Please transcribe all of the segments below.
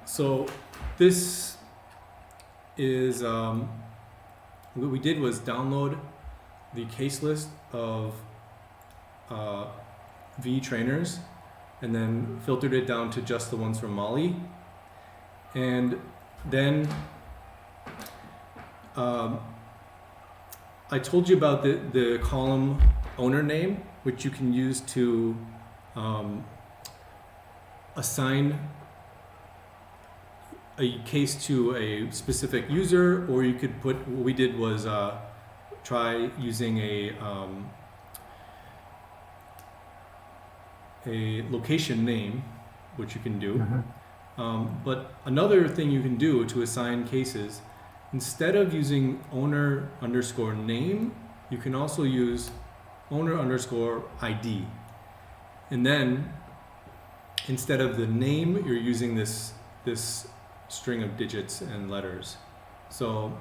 So this is, what we did was download the case list of V trainers and then filtered it down to just the ones from Mali. And then I told you about the column owner name, which you can use to assign a case to a specific user, or you could put, what we did was try using a location name, which you can do. Mm-hmm. But another thing you can do to assign cases, instead of using owner underscore name, you can also use owner underscore ID. And then instead of the name, you're using this string of digits and letters. So,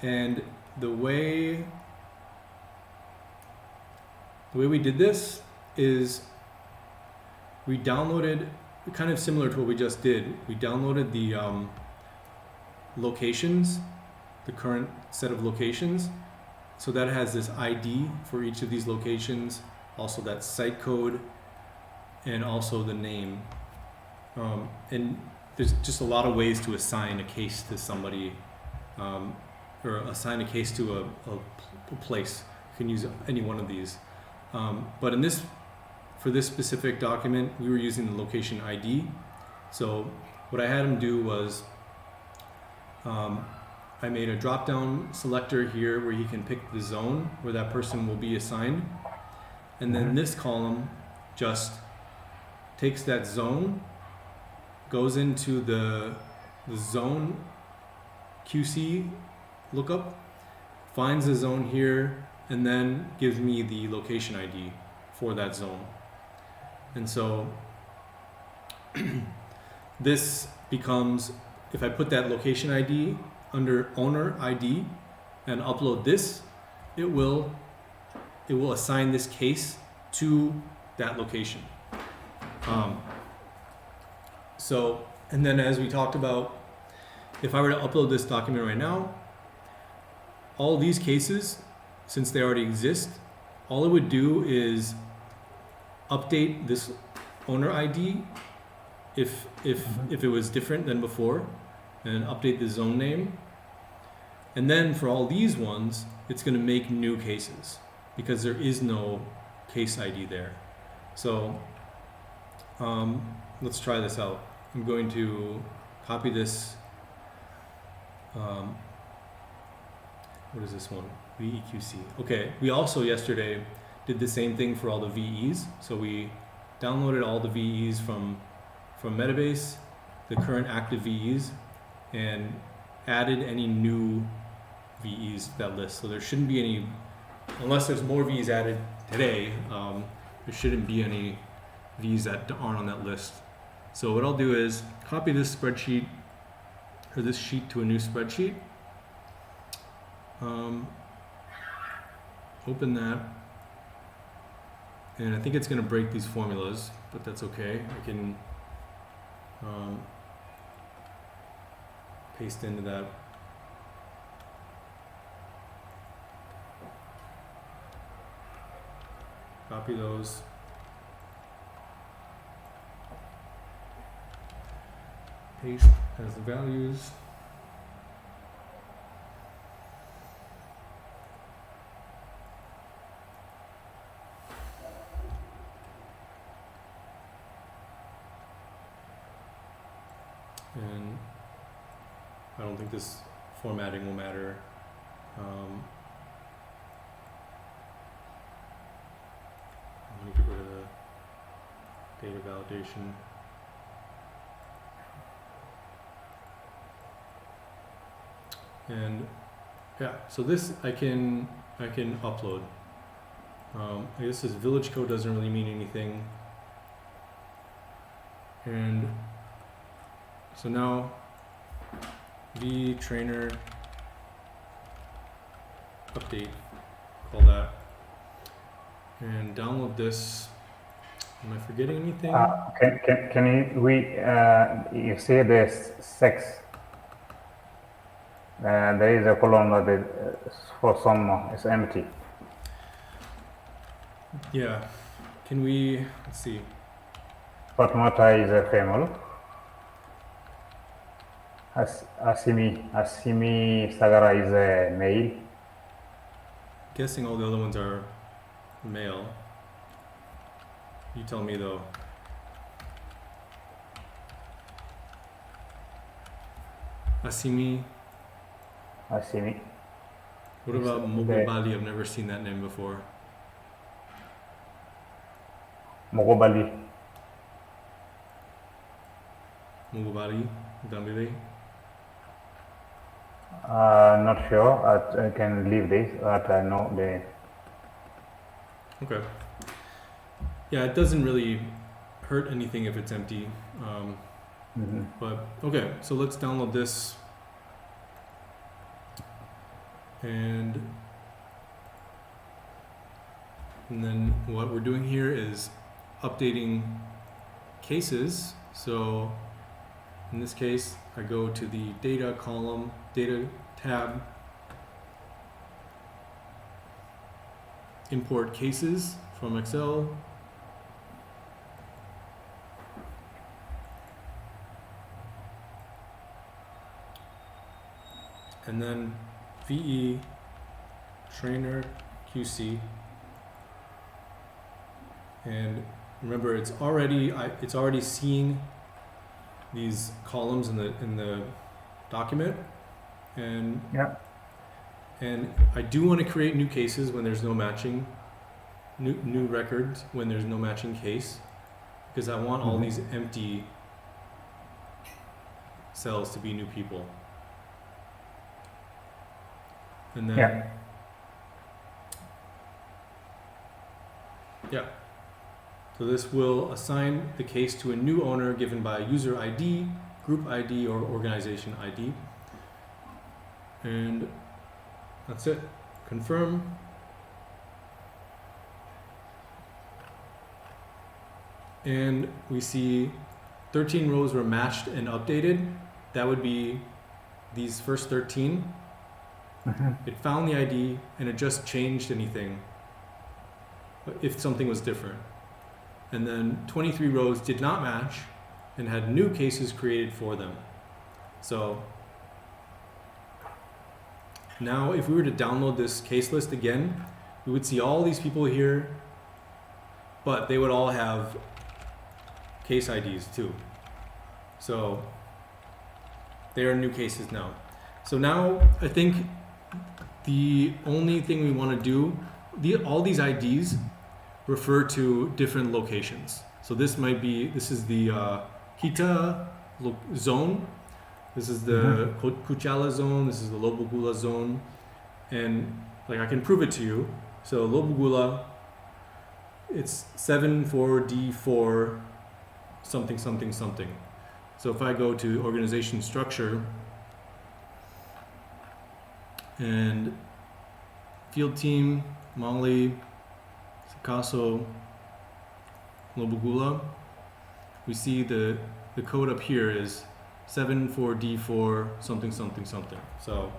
and the way we did this is we downloaded, kind of similar to what we just did, we downloaded the locations, the current set of locations. So that has this ID for each of these locations, also that site code, and also the name. And there's just a lot of ways to assign a case to somebody, or assign a case to a place. You can use any one of these. But for this specific document, we were using the location ID. So what I had him do was, I made a drop-down selector here where he can pick the zone where that person will be assigned. And then this column just takes that zone, goes into the zone QC lookup, finds the zone here, and then gives me the location ID for that zone. And so this becomes, if I put that location ID under owner ID and upload this, it will assign this case to that location. So, and then as we talked about, if I were to upload this document right now, all these cases, since they already exist, all it would do is update this owner ID if it was different than before, and update the zone name. And then for all these ones, it's going to make new cases because there is no case ID there. So let's try this out. I'm going to copy this. What is this one? VEQC. Okay, we also yesterday did the same thing for all the VEs. So we downloaded all the VEs from Metabase, the current active VEs, and added any new VEs to that list. So there shouldn't be any, unless there's more VEs added today, there shouldn't be any VEs that aren't on that list. So what I'll do is copy this spreadsheet, or this sheet, to a new spreadsheet. Open that, and I think it's going to break these formulas, but that's okay. I can paste into that. Copy those. Paste as the values. And I don't think this formatting will matter. I'm going to get rid of the data validation. And yeah, so this I can upload. I guess this village code doesn't really mean anything. And so now V trainer update, call that, and download this Am I forgetting anything? You say the sex, there is a column that is, for some is empty. Yeah. Can we, let's see. Fatmata is a female. Asimi Sagara is a male. Guessing all the other ones are male. You tell me though. Asimi. Asimi. What about Mogobali? I've never seen that name before. Mogobali. Mogobali? Dambili? Not sure. I can leave this, but I know the. Okay. Yeah, it doesn't really hurt anything if it's empty. But okay, so let's download this. And then what we're doing here is updating cases. So in this case, I go to the data column, data tab, import cases from Excel. And then VE trainer QC. And remember, it's already seeing these columns in the document, and I do want to create new cases when there's no matching, new records when there's no matching case, because I want all these empty cells to be new people. And then so this will assign the case to a new owner given by user ID, group ID, or organization ID. And that's it. Confirm. And we see 13 rows were matched and updated. That would be these first 13. It found the ID and it just changed anything if something was different. And then 23 rows did not match and had new cases created for them. So now if we were to download this case list again, we would see all these people here, but they would all have case IDs too. So they are new cases now. So now I think the only thing we want to do, all these IDs refer to different locations. So this is the Kita zone, this is the Kuchala zone, this is the Lobogula zone, and like I can prove it to you. So Lobogula, it's 74D4 something something something. So if I go to organization structure and field team, Mali, Sikaso, Lobogula, we see the code up here is 74D4 something something something. So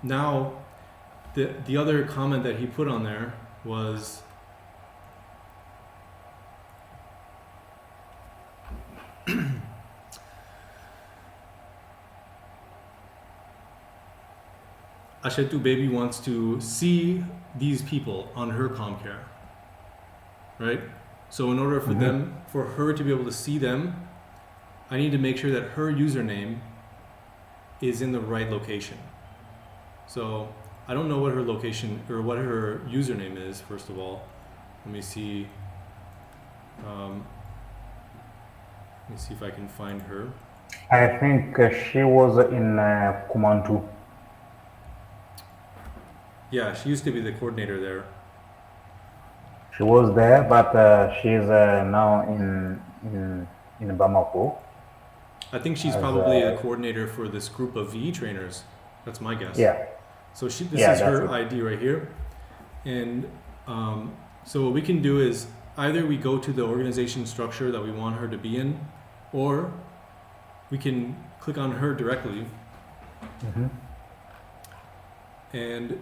now the other comment that he put on there was Ashetu baby wants to see these people on her CommCare, right? So in order for her to be able to see them, I need to make sure that her username is in the right location. So I don't know what her location or what her username is, first of all. Let me see. Let me see if I can find her. I think she was in Kumantu. Yeah, she used to be the coordinator there. She was there, but she's now in Bamako. I think she's probably a coordinator for this group of VE trainers. That's my guess. Yeah. So this is her ID right here. And so what we can do is, either we go to the organization structure that we want her to be in, or we can click on her directly and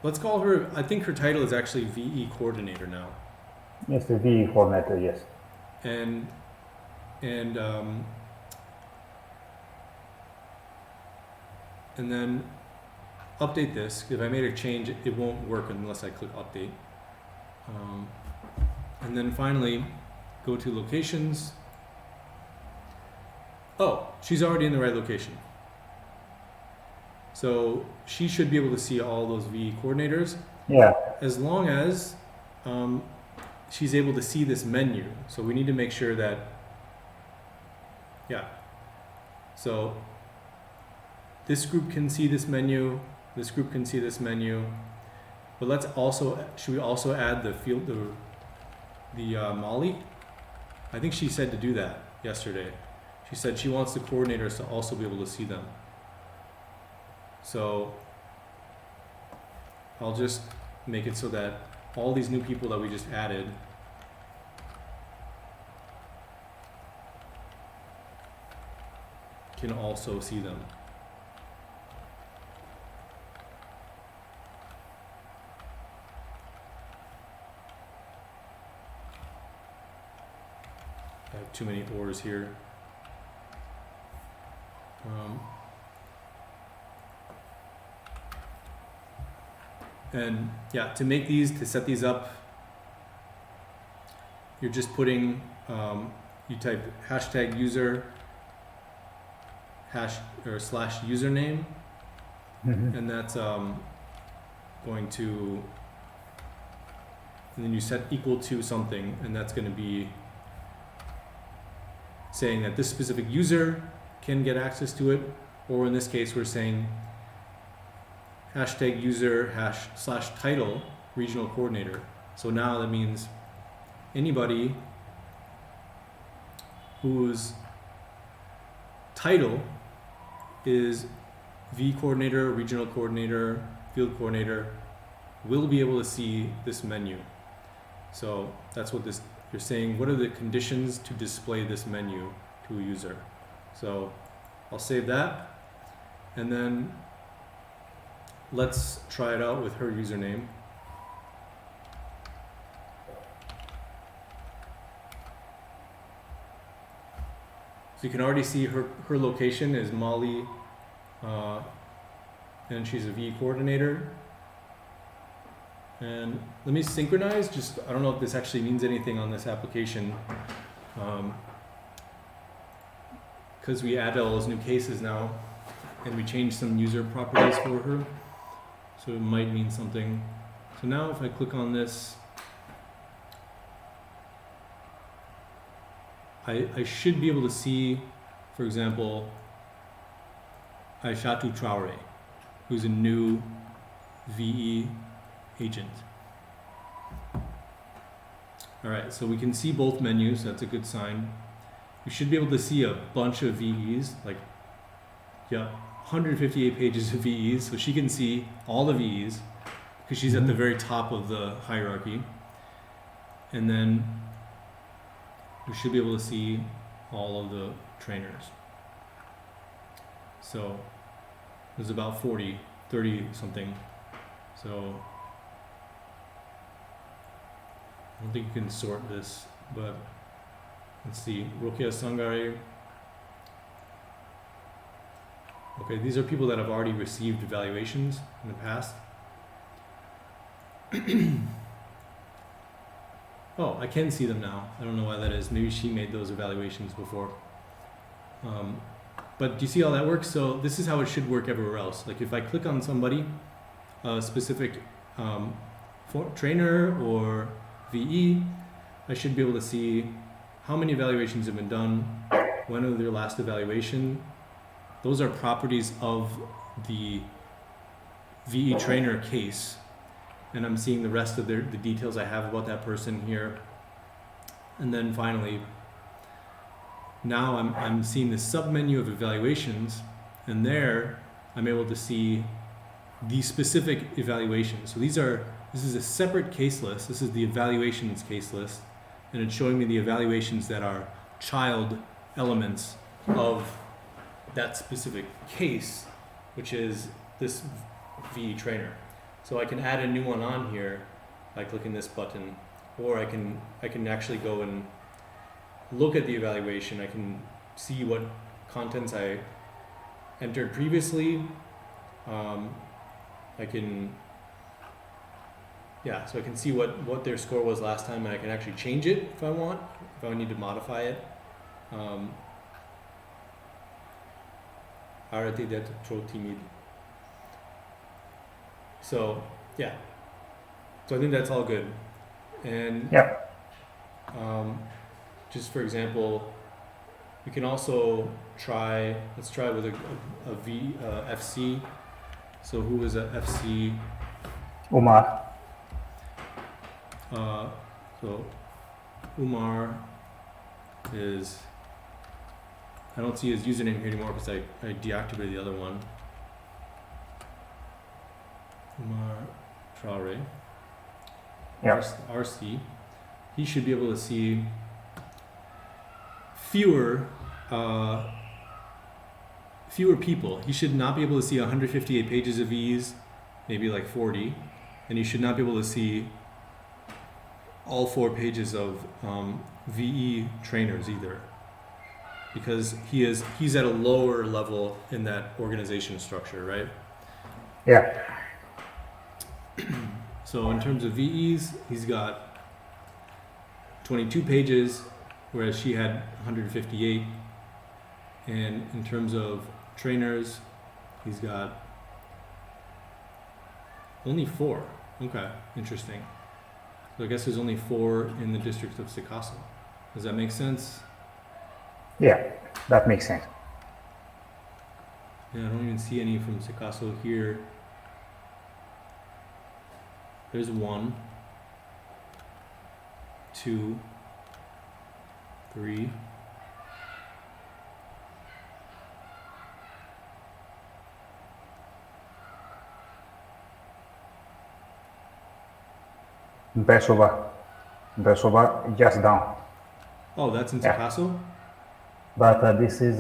let's call her, I think her title is actually VE coordinator now. Yes, the VE coordinator, yes. And then update this. If I made a change, it won't work unless I click update. And then finally, go to locations. Oh, she's already in the right location. So she should be able to see all those VE coordinators. Yeah. As long as she's able to see this menu. So we need to make sure that, yeah. So this group can see this menu, this group can see this menu, but let's also, should we also add the field, the Molly? I think she said to do that yesterday. She said she wants the coordinators to also be able to see them. So I'll just make it so that all these new people that we just added can also see them. I have too many ors here. And yeah, to make these, to set these up, you're just putting, you type hashtag user slash username, and that's going to, and then you set equal to something, and that's going to be saying that this specific user can get access to it, or in this case we're saying hashtag user slash title regional coordinator. So now that means anybody whose title is V coordinator, regional coordinator, field coordinator will be able to see this menu. So that's what this, you're saying, what are the conditions to display this menu to a user? So I'll save that, and then let's try it out with her username. So you can already see her location is Molly, and she's a V coordinator. And let me synchronize, just, I don't know if this actually means anything on this application, because we added all those new cases now, and we changed some user properties for her. So it might mean something. So now if I click on this, I should be able to see, for example, Aishatu Traore, who's a new VE agent. All right, so we can see both menus, that's a good sign. We should be able to see a bunch of VEs, like, yeah, 158 pages of VEs, so she can see all the VEs because she's at the very top of the hierarchy. And then we should be able to see all of the trainers. So there's about 30 something. So I don't think you can sort this, but let's see, Rokia Sangare. Okay, these are people that have already received evaluations in the past. Oh, I can see them now. I don't know why that is. Maybe she made those evaluations before. But do you see how that works? So this is how it should work everywhere else. Like if I click on somebody, a specific trainer or VE, I should be able to see how many evaluations have been done, when was their last evaluation. Those are properties of the VE trainer case. And I'm seeing the rest of the details I have about that person here. And then finally, now I'm seeing the submenu of evaluations, and there I'm able to see the specific evaluations. So these are This is a separate case list. This is the evaluations case list, and it's showing me the evaluations that are child elements of that specific case, which is this VE trainer. So I can add a new one on here by clicking this button, or I can actually go and look at the evaluation. I can see what contents I entered previously. So I can see what their score was last time, and I can actually change it if I want, if I need to modify it. Arrêtez d'être trop timide. So yeah, so I think that's all good. And Yeah. Just for example, we can also try. Let's try with a FC. So who was a FC? Umar. So Umar is. I don't see his username here anymore because I deactivated the other one. Umar Traore. Yeah. RC. He should be able to see fewer people. He should not be able to see 158 pages of V's, maybe like 40, and he should not be able to see all 4 pages of VE trainers either, because he's at a lower level in that organization structure, right? Yeah. So in terms of VEs, he's got 22 pages, whereas she had 158. And in terms of trainers, he's got only 4. Okay, interesting. So I guess there's only 4 in the district of Sikasso. Does that make sense? Yeah, that makes sense. Yeah, I don't even see any from Sikasso here. There's 1, 2, 3. Besova just down. Oh, that's in Yeah. Sikasso? But this is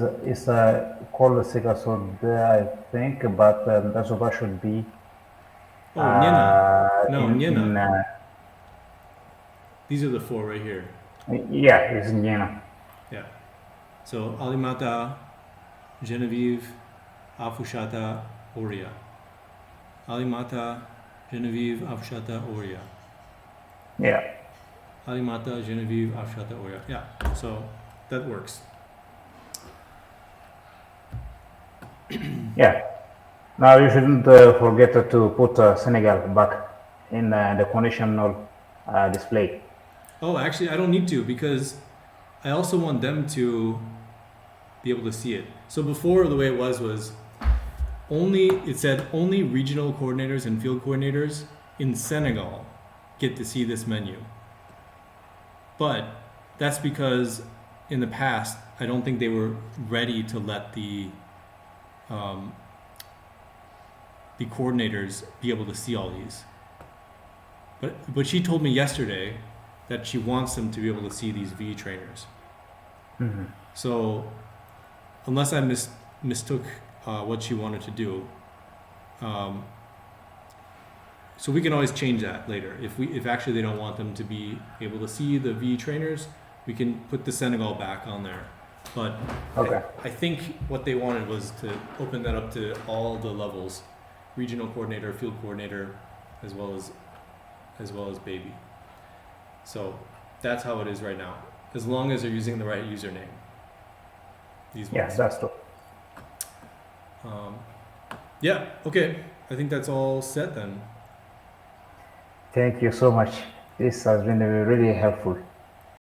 called Sikasso there, I think, but Besova should be Oh, Niena. No, in, Niena. These are the 4 right here. yeah, it's Niena. Yeah. So Alimata, Genevieve, Afushata, Oria. Alimata, Genevieve, Afushata, Oria. Yeah. Alimata, Genevieve, Afushata, Oria. Yeah. So that works. Yeah. Now you shouldn't forget to put Senegal back in the conditional display. Oh, actually, I don't need to, because I also want them to be able to see it. So before, the way it was it said only regional coordinators and field coordinators in Senegal get to see this menu. But that's because in the past, I don't think they were ready to let the coordinators be able to see all these. But she told me yesterday that she wants them to be able to see these V trainers. Mm-hmm. So unless I mistook what she wanted to do, so we can always change that later. If actually they don't want them to be able to see the V trainers, we can put the Senegal back on there. But Okay. I think what they wanted was to open that up to all the levels: regional coordinator, field coordinator, as well as baby. So that's how it is right now, as long as they're using the right username. These ones. Yeah, that's true. Yeah, okay. I think that's all set then. Thank you so much. This has been really helpful.